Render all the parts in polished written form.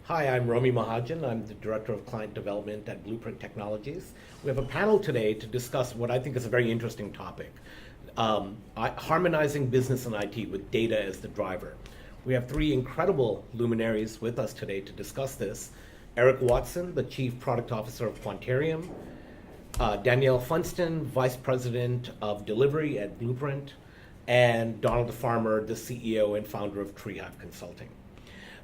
Hi, I'm Romi Mahajan. I'm the Director of Client Development at Blueprint Technologies. We have a panel today to discuss what I think is a very interesting topic, harmonizing business and IT with data as the driver. We have three incredible luminaries with us today to discuss this. Erick Watson, the Chief Product Officer of Quantarium, Danielle Funston, Vice President of Delivery at Blueprint, and donald.farmer, the CEO and founder of TreeHive Consulting.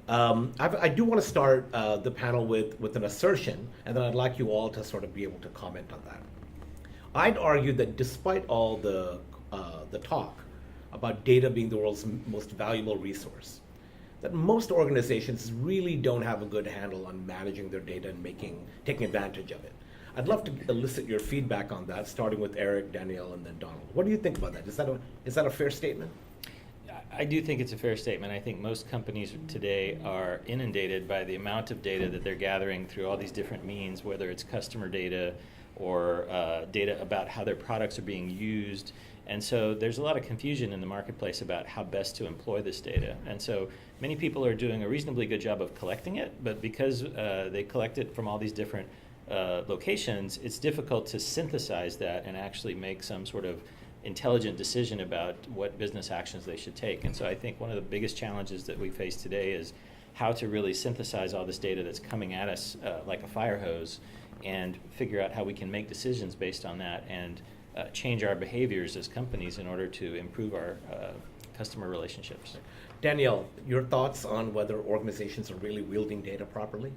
I do want to start the panel with an assertion, and then I'd like you all to sort of be able to comment on that. I'd argue that despite all the talk about data being the world's most valuable resource, that most organizations really don't have a good handle on managing their data and taking advantage of it. I'd love to elicit your feedback on that, starting with Erick, Danielle, and then Donald. What do you think about that? Is that a fair statement? I do think it's a fair statement. I think most companies today are inundated by the amount of data that they're gathering through all these different means, whether it's customer data or data about how their products are being used. And so there's a lot of confusion in the marketplace about how best to employ this data. And so many people are doing a reasonably good job of collecting it, but because they collect it from all these different locations, it's difficult to synthesize that and actually make some sort of intelligent decision about what business actions they should take. And so I think one of the biggest challenges that we face today is how to really synthesize all this data that's coming at us like a fire hose and figure out how we can make decisions based on that and change our behaviors as companies in order to improve our customer relationships. Danielle, your thoughts on whether organizations are really wielding data properly?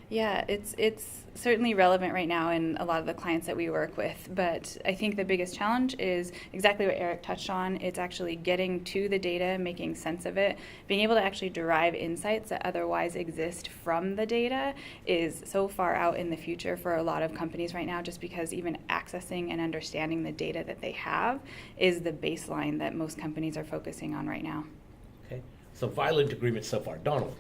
Yeah, it's certainly relevant right now in a lot of the clients that we work with, but I think the biggest challenge is exactly what Erick touched on. It's actually getting to the data, making sense of it, being able to actually derive insights that otherwise exist from the data is so far out in the future for a lot of companies right now, just because even accessing and understanding the data that they have is the baseline that most companies are focusing on right now. Okay, so violent agreement so far. Donald?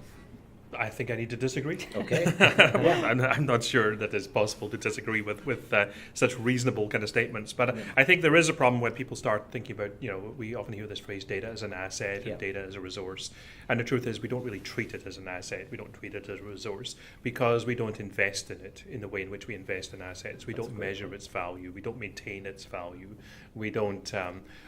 I think I need to disagree. Okay. I'm not sure that it's possible to disagree with such reasonable kind of statements. But I think there is a problem when people start thinking about, we often hear this phrase data as an asset and data as a resource. And the truth is we don't really treat it as an asset. We don't treat it as a resource because we don't invest in it in the way in which we invest in assets. We don't measure its value. We don't maintain its value. We don't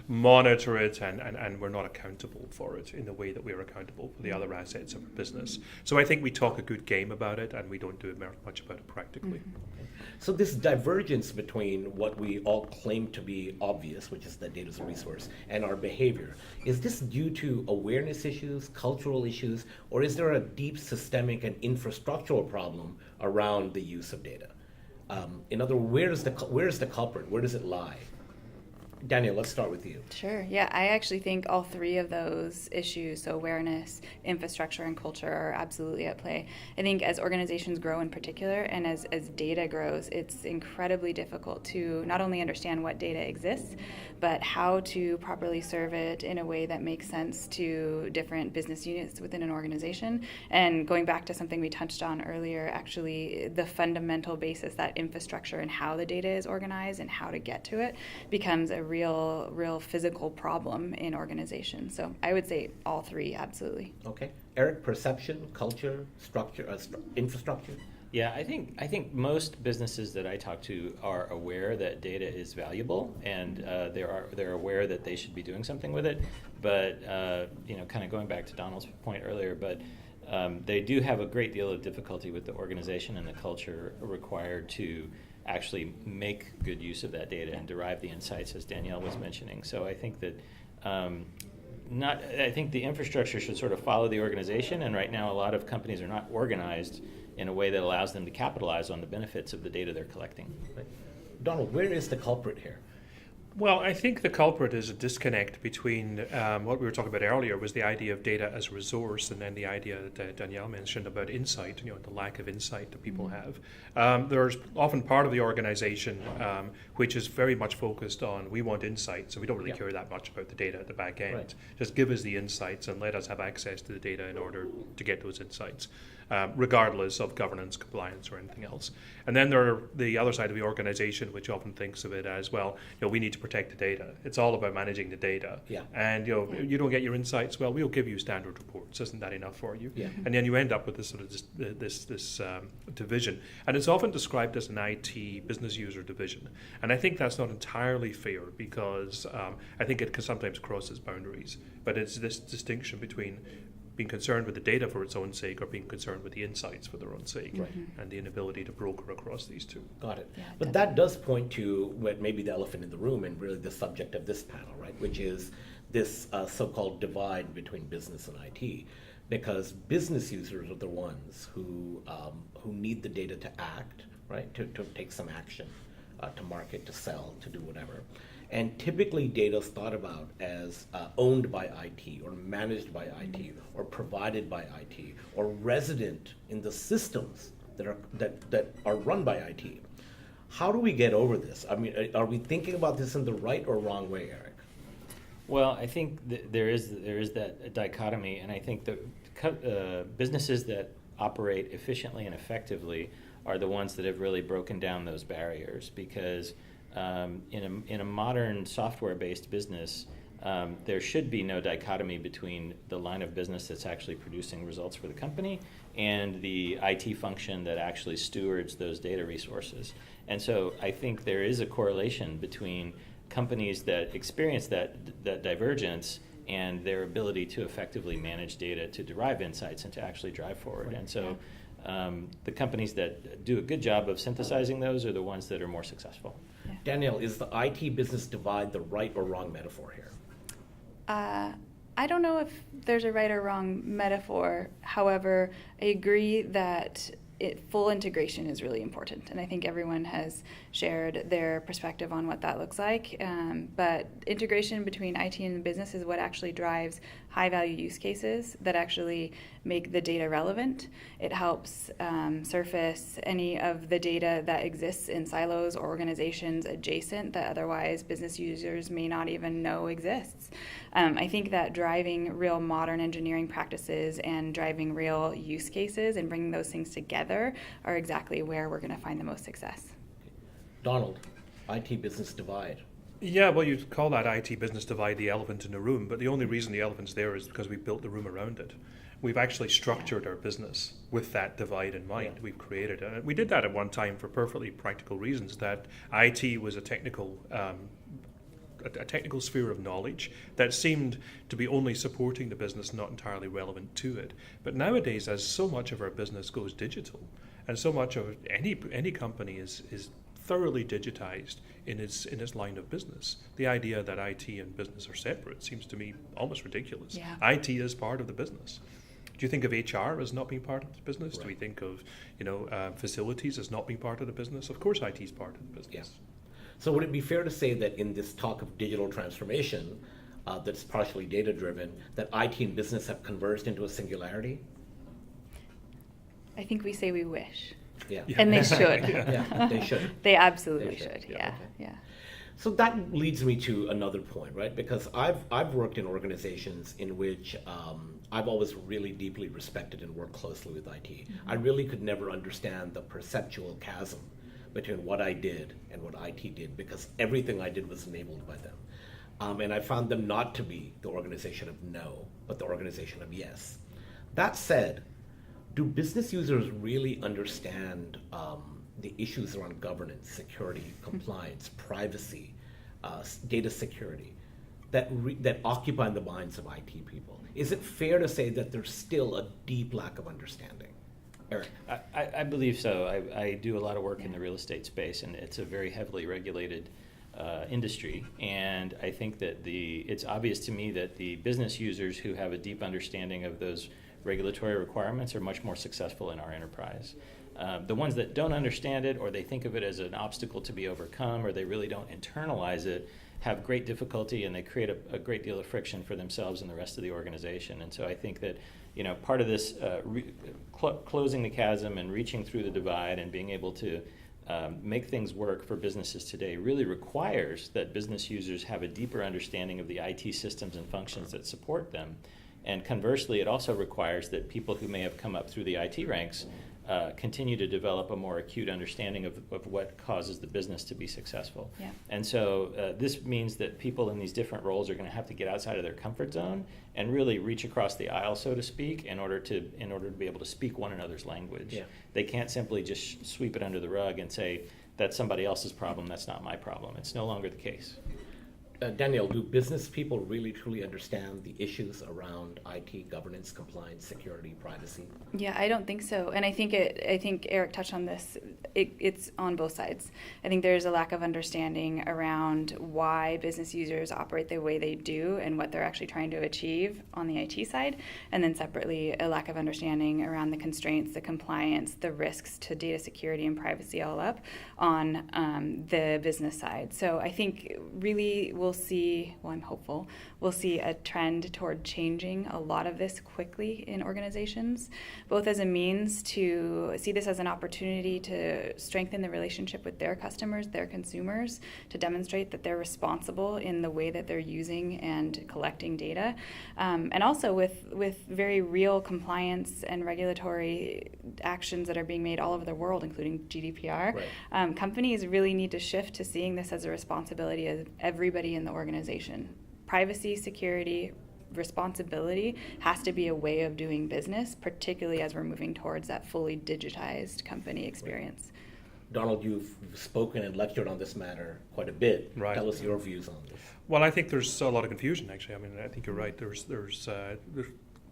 monitor it and we're not accountable for it in the way that we're accountable for the other assets of our business. So I think we talk a good game about it, and we don't do much about it practically. Mm-hmm. So this divergence between what we all claim to be obvious, which is that data is a resource, and our behavior, is this due to awareness issues, cultural issues, or is there a deep systemic and infrastructural problem around the use of data? In other words, where's the culprit? Where does it lie? Danielle, let's start with you. Sure. Yeah, I actually think all three of those issues, so awareness, infrastructure, and culture, are absolutely at play. I think as organizations grow in particular, and as data grows, it's incredibly difficult to not only understand what data exists, but how to properly serve it in a way that makes sense to different business units within an organization. And going back to something we touched on earlier, actually the fundamental basis, that infrastructure and how the data is organized and how to get to it, becomes a real physical problem in organizations. So I would say all three, absolutely. Okay. Erick, perception, culture, structure, infrastructure? Yeah, I think most businesses that I talk to are aware that data is valuable, and they're aware that they should be doing something with it. But kind of going back to Donald's point earlier, but they do have a great deal of difficulty with the organization and the culture required to actually make good use of that data and derive the insights, as Danielle was mentioning. So I think that I think the infrastructure should sort of follow the organization, and right now a lot of companies are not organized in a way that allows them to capitalize on the benefits of the data they're collecting. Right. Donald, where is the culprit here? Well, I think the culprit is a disconnect between what we were talking about earlier was the idea of data as a resource, and then the idea that Danielle mentioned about insight, the lack of insight that people have. There's often part of the organization which is very much focused on, we want insight, so we don't really care that much about the data at the back end. Right. Just give us the insights and let us have access to the data in order to get those insights. regardless of governance, compliance, or anything else. And then there are the other side of the organization, which often thinks of it as, well, we need to protect the data. It's all about managing the data. Yeah. And you don't get your insights, well, we'll give you standard reports. Isn't that enough for you? Yeah. And then you end up with this sort of this division. And it's often described as an IT business user division. And I think that's not entirely fair, because I think it can sometimes crosses boundaries. But it's this distinction between being concerned with the data for its own sake or being concerned with the insights for their own sake, Right. and the inability to broker across these two. Got it. Yeah, But that does point to what maybe the elephant in the room and really the subject of this panel, right? Which is this so-called divide between business and IT, because business users are the ones who need the data to act, right? To take some action, to market, to sell, to do whatever. And typically data is thought about as owned by IT or managed by IT or provided by IT or resident in the systems that are run by IT. How do we get over this? I mean, are we thinking about this in the right or wrong way, Eric? Well, I think there is that dichotomy, and I think the businesses that operate efficiently and effectively are the ones that have really broken down those barriers, because in a modern software-based business, there should be no dichotomy between the line of business that's actually producing results for the company and the IT function that actually stewards those data resources. And so I think there is a correlation between companies that experience that divergence and their ability to effectively manage data to derive insights and to actually drive forward. Right. And so the companies that do a good job of synthesizing those are the ones that are more successful. Yeah. Danielle, is the IT business divide the right or wrong metaphor here? I don't know if there's a right or wrong metaphor. However, I agree that full integration is really important, and I think everyone has shared their perspective on what that looks like. But integration between IT and business is what actually drives high-value use cases that actually make the data relevant. It helps surface any of the data that exists in silos or organizations adjacent that otherwise business users may not even know exists. I think that driving real modern engineering practices and driving real use cases and bringing those things together are exactly where we're going to find the most success. Donald, IT business divide. Yeah, well, you'd call that IT business divide the elephant in the room, but the only reason the elephant's there is because we built the room around it. We've actually structured our business with that divide in mind. Yeah. We've created it. We did that at one time for perfectly practical reasons, that IT was a technical sphere of knowledge that seemed to be only supporting the business, not entirely relevant to it. But nowadays, as so much of our business goes digital, and so much of any company is thoroughly digitized in its line of business, the idea that IT and business are separate seems to me almost ridiculous. Yeah. IT is part of the business. Do you think of HR as not being part of the business? Right. Do we think of facilities as not being part of the business? Of course, IT is part of the business. Yes. So would it be fair to say that in this talk of digital transformation that's partially data-driven, that IT and business have converged into a singularity? I think we say we wish. Yeah. And they should. Yeah, they should. They absolutely They should. should. Yeah, Yeah, okay. yeah. So that leads me to another point, right? Because I've worked in organizations in which I've always really deeply respected and worked closely with IT. Mm-hmm. I really could never understand the perceptual chasm between what I did and what IT did, because everything I did was enabled by them. And I found them not to be the organization of no, but the organization of yes. That said, do business users really understand the issues around governance, security, compliance, privacy, data security that occupy the minds of IT people? Is it fair to say that there's still a deep lack of understanding? Eric? I believe so. I do a lot of work in the real estate space, and it's a very heavily regulated industry. And I think that it's obvious to me that the business users who have a deep understanding of those regulatory requirements are much more successful in our enterprise. The ones that don't understand it, or they think of it as an obstacle to be overcome, or they really don't internalize it, have great difficulty, and they create a great deal of friction for themselves and the rest of the organization. And so I think that part of this closing the chasm and reaching through the divide and being able to make things work for businesses today really requires that business users have a deeper understanding of the IT systems and functions that support them, And conversely, it also requires that people who may have come up through the IT ranks continue to develop a more acute understanding of what causes the business to be successful. Yeah. And so this means that people in these different roles are going to have to get outside of their comfort zone and really reach across the aisle, so to speak, in order to be able to speak one another's language. Yeah. They can't simply just sweep it under the rug and say, that's somebody else's problem, that's not my problem. It's no longer the case. Danielle, do business people really truly understand the issues around IT governance, compliance, security, privacy? Yeah, I don't think so. And I think Eric touched on this. It's on both sides. I think there's a lack of understanding around why business users operate the way they do and what they're actually trying to achieve on the IT side. And then separately, a lack of understanding around the constraints, the compliance, the risks to data security and privacy all up on the business side. So I think really we'll see, well, I'm hopeful, we'll see a trend toward changing a lot of this quickly in organizations, both as a means to see this as an opportunity to strengthen the relationship with their customers, their consumers, to demonstrate that they're responsible in the way that they're using and collecting data, and also with very real compliance and regulatory actions that are being made all over the world, including GDPR. Right. Companies really need to shift to seeing this as a responsibility of everybody in the organization. Privacy, security, responsibility has to be a way of doing business, particularly as we're moving towards that fully digitized company experience. Donald, you've spoken and lectured on this matter quite a bit. Right. Tell us your views on this. Well, I think there's a lot of confusion, actually. I mean, I think you're right. There's a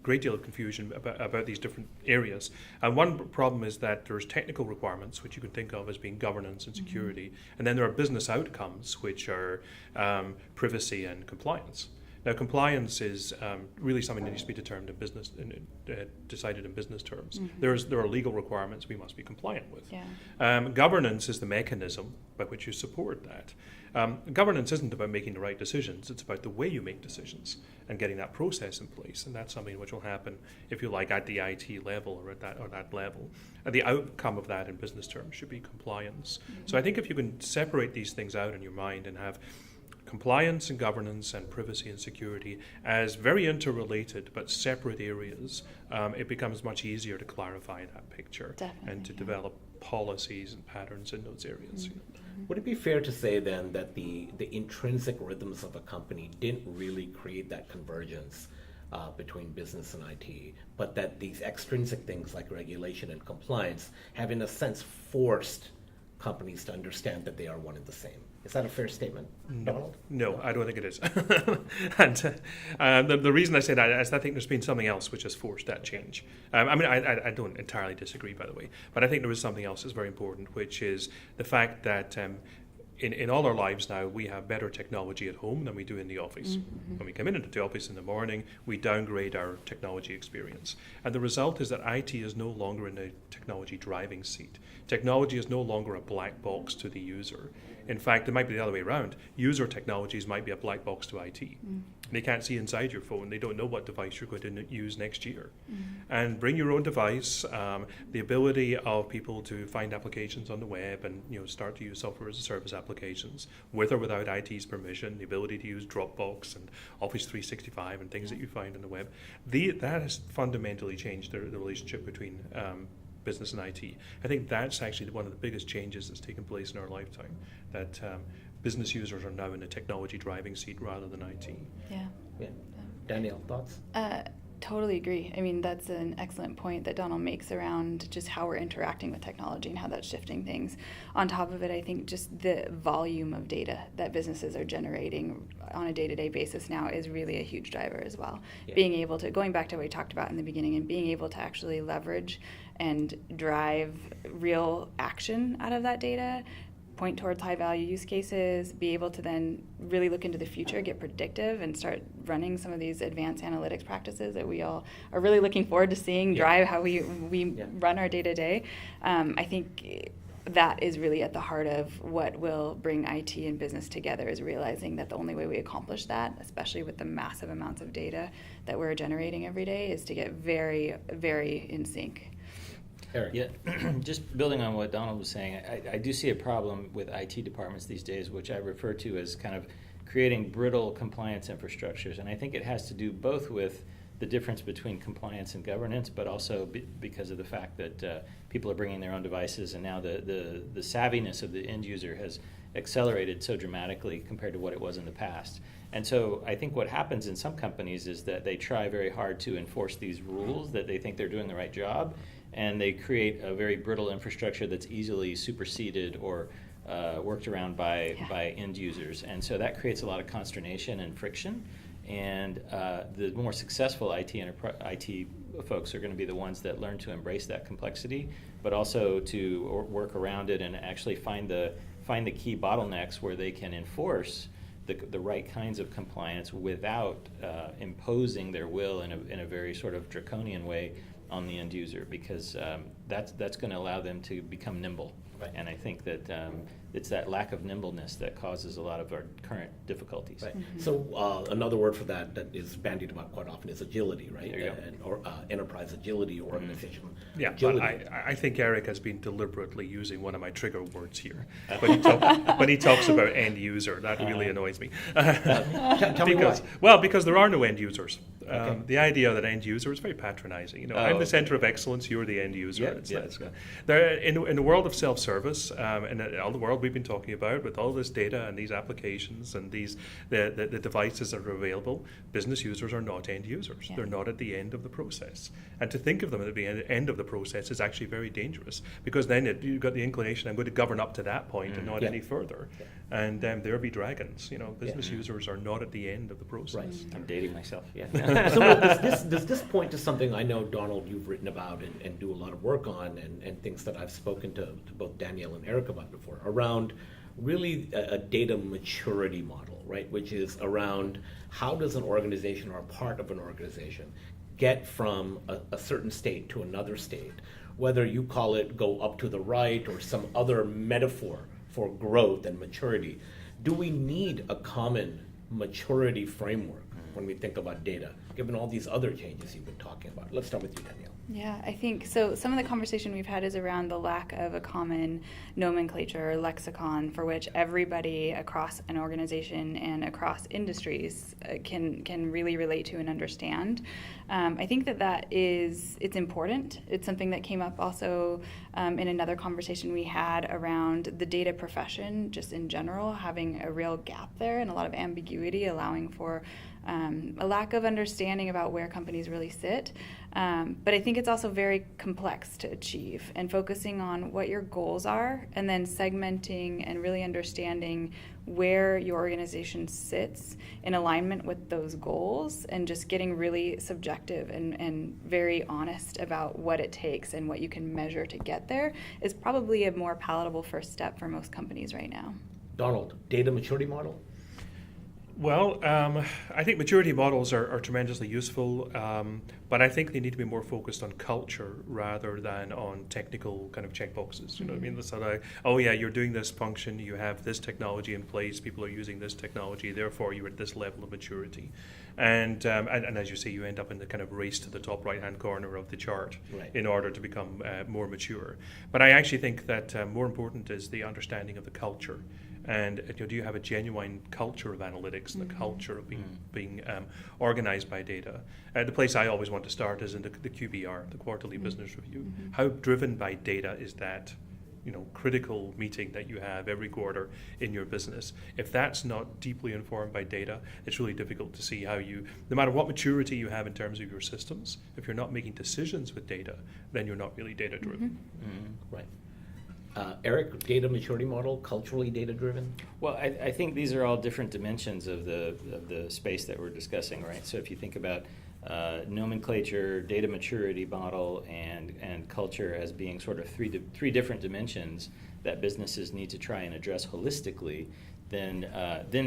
great deal of confusion about these different areas. And one problem is that there's technical requirements, which you can think of as being governance and security. And then there are business outcomes, which are privacy and compliance. Now, compliance is really something that needs to be determined in business, decided in business terms. There are legal requirements we must be compliant with. Yeah. Governance is the mechanism by which you support that. Governance isn't about making the right decisions, it's about the way you make decisions and getting that process in place, and that's something which will happen, if you like, at the IT level or at that level. And the outcome of that in business terms should be compliance. So I think if you can separate these things out in your mind and have compliance and governance and privacy and security as very interrelated but separate areas, it becomes much easier to clarify that picture. Definitely, and to develop policies and patterns in those areas. Would it be fair to say then that the intrinsic rhythms of a company didn't really create that convergence between business and IT, but that these extrinsic things like regulation and compliance have in a sense forced companies to understand that they are one and the same? Is that a fair statement, Donald? No, I don't think it is. And the reason I say that is I think there's been something else which has forced that change. I don't entirely disagree, by the way, but I think there is something else that's very important, which is the fact that in all our lives now, we have better technology at home than we do in the office. When we come into the office in the morning, we downgrade our technology experience. And the result is that IT is no longer in a technology driving seat. Technology is no longer a black box to the user. In fact, it might be the other way around. User technologies might be a black box to IT. They can't see inside your phone. They don't know what device you're going to use next year. And bring your own device, the ability of people to find applications on the web and start to use software as a service applications with or without IT's permission, the ability to use Dropbox and Office 365 and things that you find on the web. That has fundamentally changed the relationship between business and IT. I think that's actually one of the biggest changes that's taken place in our lifetime, that business users are now in a technology driving seat rather than IT. Yeah. Danielle, thoughts? Totally agree. I mean, that's an excellent point that Donald makes around just how we're interacting with technology and how that's shifting things. On top of it, I think just the volume of data that businesses are generating on a day-to-day basis now is really a huge driver as well. Yeah. Being able to, going back to what we talked about in the beginning, and being able to actually leverage and drive real action out of that data, point towards high value use cases, be able to then really look into the future, get predictive, and start running some of these advanced analytics practices that we all are really looking forward to seeing drive how we run our day-to-day. I think that is really at the heart of what will bring IT and business together, is realizing that the only way we accomplish that, especially with the massive amounts of data that we're generating every day, is to get very, very in sync. Eric? Yeah, just building on what Donald was saying, I do see a problem with IT departments these days, which I refer to as kind of creating brittle compliance infrastructures. And I think it has to do both with the difference between compliance and governance, but also because of the fact that people are bringing their own devices, and now the savviness of the end user has accelerated so dramatically compared to what it was in the past. And so I think what happens in some companies is that they try very hard to enforce these rules, that they think they're doing the right job, and they create a very brittle infrastructure that's easily superseded or worked around by end users. And so that creates a lot of consternation and friction. And the more successful IT folks are going to be the ones that learn to embrace that complexity, but also to work around it and actually find the key bottlenecks where they can enforce the right kinds of compliance without imposing their will in a very sort of draconian way on the end user, because that's going to allow them to become nimble. Right. And I think that it's that lack of nimbleness that causes a lot of our current difficulties. Right. So another word for that is bandied about quite often is agility, right? There you go. Or enterprise agility or organizational Yeah, agility. but I think Eric has been deliberately using one of my trigger words here. When he talks about end user, that really annoys me. Tell me why. Because there are no end users. Okay. The idea that end user is very patronizing. I'm the center of excellence, you're the end user. In the world of self-service, and all the world we've been talking about with all this data and these applications and the devices that are available, business users are not end users. They're not at the end of the process. And to think of them at the end of the process is actually very dangerous, because then you've got the inclination, I'm going to govern up to that point and not any further. And there be dragons. Business users are not at the end of the process. Right. I'm dating myself. So does this point to something I know, Donald, you've written about and do a lot of work on, and things that I've spoken to both Danielle and Eric about before, around really a data maturity model, right? Which is around how does an organization or a part of an organization get from a certain state to another state, whether you call it go up to the right or some other metaphor for growth and maturity. Do we need a common maturity framework when we think about data, given all these other changes you've been talking about? Let's start with you, Danielle. Yeah, I think so. Some of the conversation we've had is around the lack of a common nomenclature or lexicon for which everybody across an organization and across industries can really relate to and understand. I think it's important. It's something that came up also in another conversation we had around the data profession, just in general, having a real gap there and a lot of ambiguity, allowing for a lack of understanding about where companies really sit. But I think it's also very complex to achieve, and focusing on what your goals are and then segmenting and really understanding where your organization sits in alignment with those goals, and just getting really subjective and very honest about what it takes and what you can measure to get there is probably a more palatable first step for most companies right now. Donald, data maturity model? Well, I think maturity models are tremendously useful, but I think they need to be more focused on culture rather than on technical kind of checkboxes. You know what I mean? So like, oh yeah, you're doing this function, you have this technology in place, people are using this technology, therefore you're at this level of maturity. And as you say, you end up in the kind of race to the top right-hand corner of the chart in order to become more mature. But I actually think that more important is the understanding of the culture. And do you have a genuine culture of analytics and the culture of being organized by data? The place I always want to start is in the QBR, the Quarterly Business Review. How driven by data is that critical meeting that you have every quarter in your business? If that's not deeply informed by data, it's really difficult to see how no matter what maturity you have in terms of your systems, if you're not making decisions with data, then you're not really data driven. Right. Eric, data maturity model, culturally data-driven? Well, I think these are all different dimensions of the space that we're discussing, right? So if you think about nomenclature, data maturity model, and culture as being sort of three different dimensions that businesses need to try and address holistically, then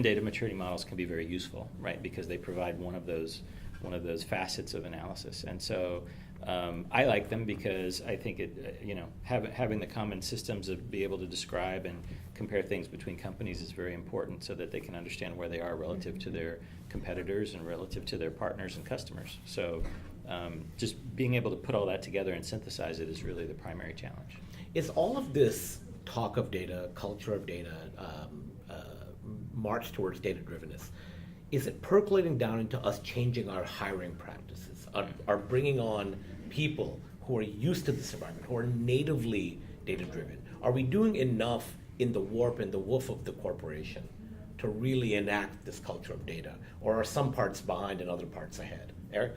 data maturity models can be very useful, right? Because they provide one of those facets of analysis. And so I like them because I think having the common systems to be able to describe and compare things between companies is very important, so that they can understand where they are relative to their competitors and relative to their partners and customers. So just being able to put all that together and synthesize it is really the primary challenge. Is all of this talk of data, culture of data, march towards data-drivenness, is it percolating down into us changing our hiring practices, are bringing on people who are used to this environment, who are natively data-driven? Are we doing enough in the warp and the woof of the corporation to really enact this culture of data? Or are some parts behind and other parts ahead? Eric?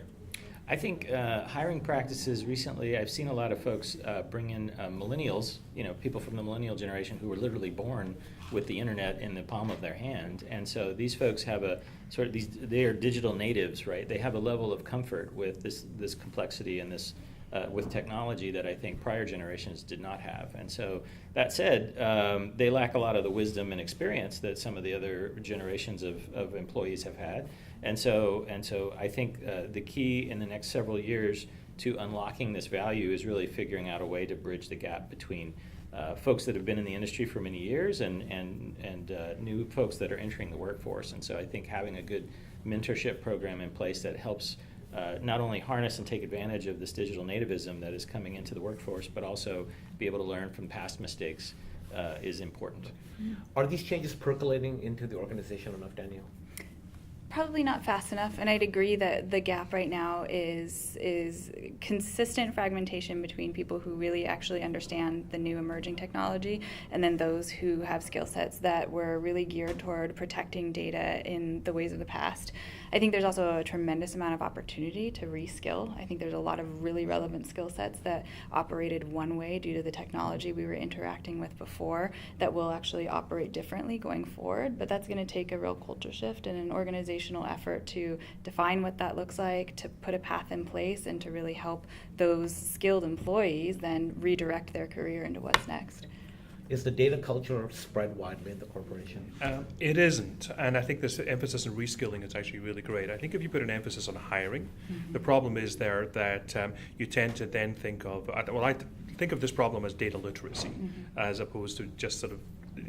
I think hiring practices recently, I've seen a lot of folks bring in millennials, people from the millennial generation who were literally born with the internet in the palm of their hand. And so these folks have a sort of they are digital natives, right? They have a level of comfort with this complexity and this with technology that I think prior generations did not have. And so that said, they lack a lot of the wisdom and experience that some of the other generations of employees have had. And so I think the key in the next several years to unlocking this value is really figuring out a way to bridge the gap between folks that have been in the industry for many years and new folks that are entering the workforce. And so I think having a good mentorship program in place that helps not only harness and take advantage of this digital nativism that is coming into the workforce, but also be able to learn from past mistakes is important. Are these changes percolating into the organization enough, Danielle? Probably not fast enough, and I'd agree that the gap right now is consistent fragmentation between people who really actually understand the new emerging technology and then those who have skill sets that were really geared toward protecting data in the ways of the past. I think there's also a tremendous amount of opportunity to reskill. I think there's a lot of really relevant skill sets that operated one way due to the technology we were interacting with before that will actually operate differently going forward, but that's going to take a real culture shift and an organizational effort to define what that looks like, to put a path in place, and to really help those skilled employees then redirect their career into what's next. Is the data culture spread widely in the corporation? It isn't, and I think this emphasis on reskilling is actually really great. I think if you put an emphasis on hiring, the problem is there that you tend to then think of, I think of this problem as data literacy as opposed to just sort of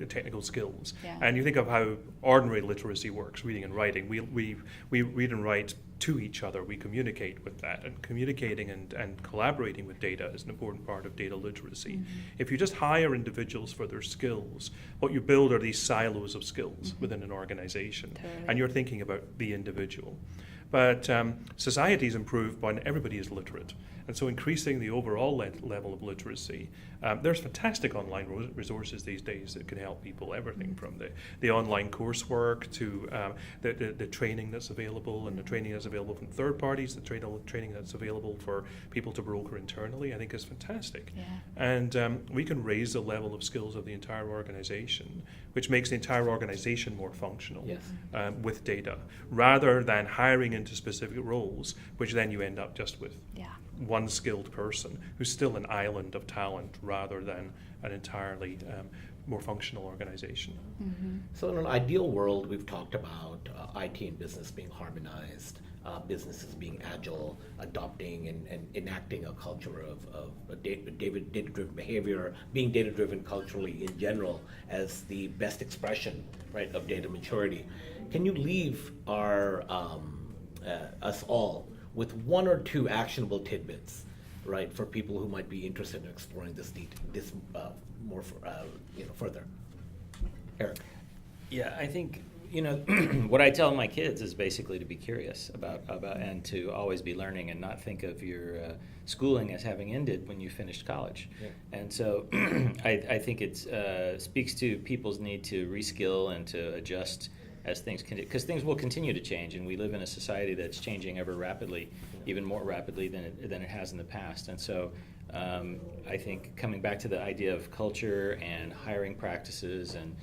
technical skills. Yeah. And you think of how ordinary literacy works, reading and writing. We read and write to each other, we communicate with that, and communicating and collaborating with data is an important part of data literacy. If you just hire individuals for their skills, what you build are these silos of skills within an organization, Totally. and you're thinking about the individual. But societies improve when everybody is literate. And so increasing the overall level of literacy, there's fantastic online resources these days that can help people, everything from the online coursework to the training that's available, and the training that's available from third parties, the training that's available for people to broker internally, I think is fantastic. Yeah. And we can raise the level of skills of the entire organization, which makes the entire organization more functional. Yes. With data, rather than hiring into specific roles, which then you end up just with one skilled person who's still an island of talent rather than an entirely more functional organization. So in an ideal world, we've talked about IT and business being harmonized, businesses being agile, adopting and enacting a culture of data-driven behavior, being data-driven culturally in general as the best expression, right, of data maturity. Can you leave our us all with one or two actionable tidbits, right, for people who might be interested in exploring this more further? Eric. Yeah, I think what I tell my kids is basically to be curious about and to always be learning and not think of your schooling as having ended when you finished college. Yeah. And so I think it speaks to people's need to reskill and to adjust as things because things will continue to change, and we live in a society that's changing ever rapidly, even more rapidly than it has in the past. And so I think coming back to the idea of culture and hiring practices and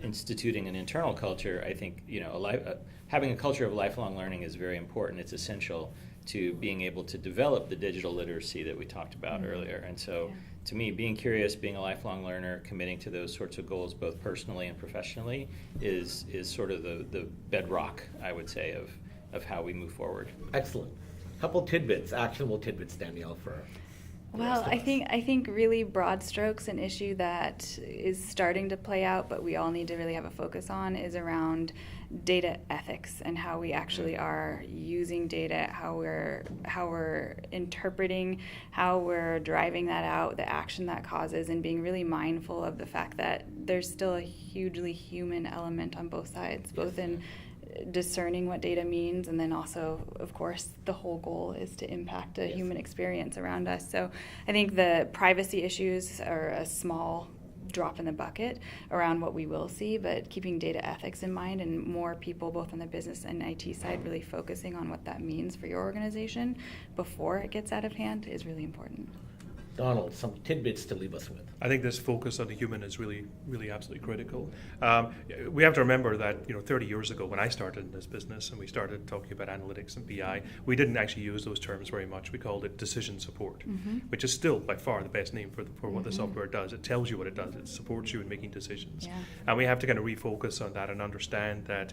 instituting an internal culture, I think having a culture of lifelong learning is very important. It's essential to being able to develop the digital literacy that we talked about earlier. And so to me, being curious, being a lifelong learner, committing to those sorts of goals both personally and professionally is sort of the bedrock, I would say, of how we move forward. Excellent. Couple tidbits, actionable tidbits, Danielle, for well, I think really broad strokes, an issue that is starting to play out, but we all need to really have a focus on, is around data ethics and how we actually are using data, how we're interpreting, how we're driving that out, the action that causes, and being really mindful of the fact that there's still a hugely human element on both sides, both in discerning what data means, and then also, of course, the whole goal is to impact a human experience around us. So I think the privacy issues are a small drop in the bucket around what we will see, but keeping data ethics in mind and more people both on the business and IT side really focusing on what that means for your organization before it gets out of hand is really important. Donald, some tidbits to leave us with. I think this focus on the human is really, really absolutely critical. We have to remember that 30 years ago when I started in this business and we started talking about analytics and BI, we didn't actually use those terms very much. We called it decision support, which is still by far the best name for what the software does. It tells you what it does. It supports you in making decisions. Yeah. And we have to kind of refocus on that and understand that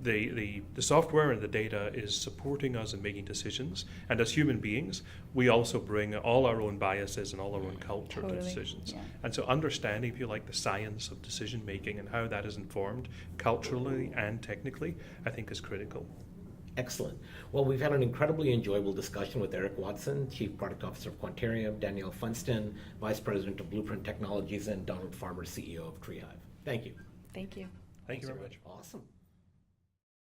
the software and the data is supporting us in making decisions, and as human beings we also bring all our own biases and all our own culture to decisions. Yeah. And so understanding, if you like, the science of decision making and how that is informed culturally and technically, I think is critical. Excellent. Well, we've had an incredibly enjoyable discussion with Erick Watson, Chief Product Officer of Quantarium, Danielle Funston, Vice President of Blueprint Technologies, and Donald Farmer, CEO of TreeHive. Thank you. Thank you. Thank you very much. Awesome.